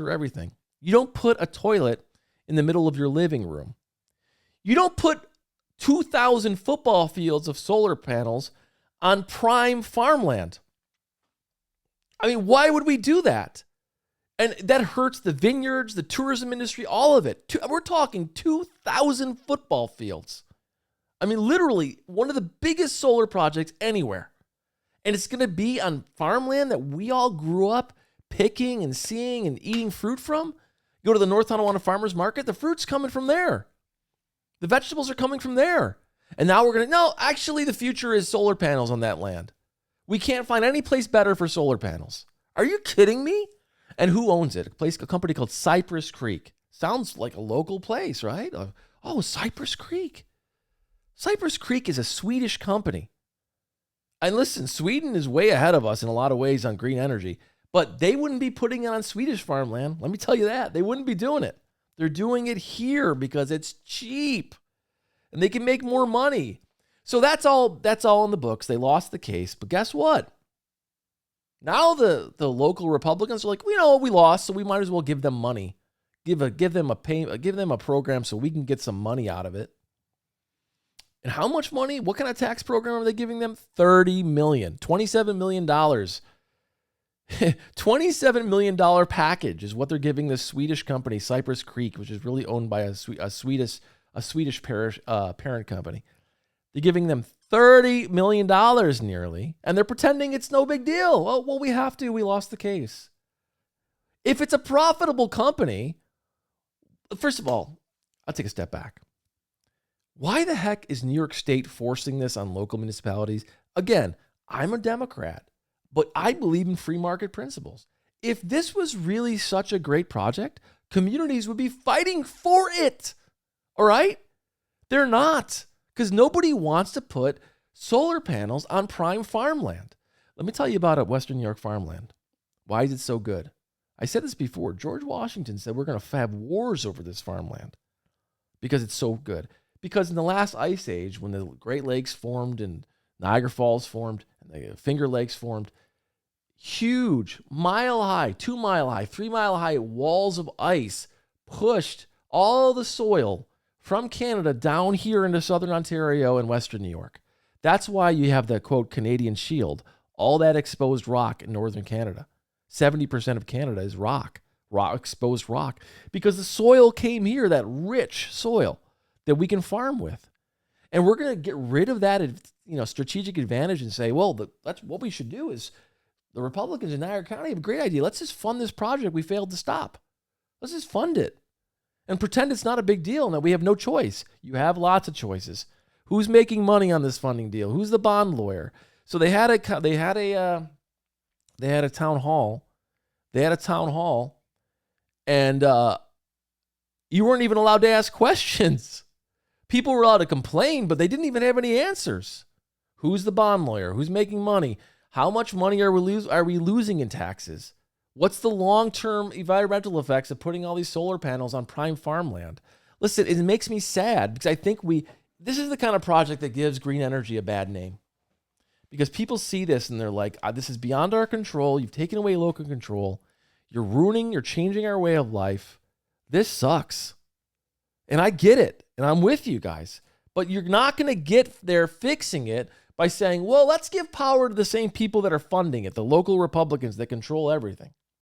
through everything. You don't put a toilet in the middle of your living room. You don't put 2,000 football fields of solar panels on prime farmland. I mean, why would we do that? And that hurts the vineyards, the tourism industry, all of it. We're talking 2,000 football fields. I mean, literally one of the biggest solar projects anywhere. And it's going to be on farmland that we all grew up picking and seeing and eating fruit from. You go to the North Tonawanda Farmers Market, the fruit's coming from there. The vegetables are coming from there. And now we're going to, no, actually the future is solar panels on that land. We can't find any place better for solar panels. Are you kidding me? And who owns it? A company called Cypress Creek. Sounds like a local place, right? Oh, Cypress Creek. Cypress Creek is a Swedish company. And listen, Sweden is way ahead of us in a lot of ways on green energy, but they wouldn't be putting it on Swedish farmland. Let me tell you that. They wouldn't be doing it. They're doing it here because it's cheap and they can make more money. So that's all in the books. They lost the case, but guess what? Now the local Republicans are like, we lost, so we might as well give them money. Give them a program so we can get some money out of it. And how much money? What kind of tax program are they giving them? $30 million, $27 million. $27 million package is what they're giving this Swedish company, Cypress Creek, which is really owned by a Swedish parent company. They're giving them $30 million nearly, and they're pretending it's no big deal. Oh, well, we have to. We lost the case. If it's a profitable company, first of all, I'll take a step back. Why the heck is New York State forcing this on local municipalities? Again, I'm a Democrat, but I believe in free market principles. If this was really such a great project, communities would be fighting for it. All right? They're not, because nobody wants to put solar panels on prime farmland. Let me tell you about Western New York farmland. Why is it so good? I said this before. George Washington said we're going to have wars over this farmland because it's so good. Because in the last ice age, when the Great Lakes formed and Niagara Falls formed and the Finger Lakes formed, huge mile-high, 2-mile-high, 3-mile-high walls of ice pushed all the soil from Canada down here into southern Ontario and western New York. That's why you have the, quote, Canadian shield, all that exposed rock in northern Canada. 70% of Canada is exposed rock, because the soil came here, that rich soil that we can farm with. And we're going to get rid of that, strategic advantage and say, well, that's what we should do is the Republicans in Niagara County have a great idea. Let's just fund this project we failed to stop. Let's just fund it and pretend it's not a big deal and that we have no choice. You have lots of choices. Who's making money on this funding deal? Who's the bond lawyer? So they had a town hall. And you weren't even allowed to ask questions. People were allowed to complain, but they didn't even have any answers. Who's the bond lawyer? Who's making money? How much money are we losing in taxes? What's the long-term environmental effects of putting all these solar panels on prime farmland? Listen, it makes me sad because I think this is the kind of project that gives green energy a bad name. Because people see this and they're like, this is beyond our control. You've taken away local control. You're changing our way of life. This sucks. And I get it. And I'm with you guys. But you're not going to get there fixing it by saying, well, let's give power to the same people that are funding it, the local Republicans that control everything.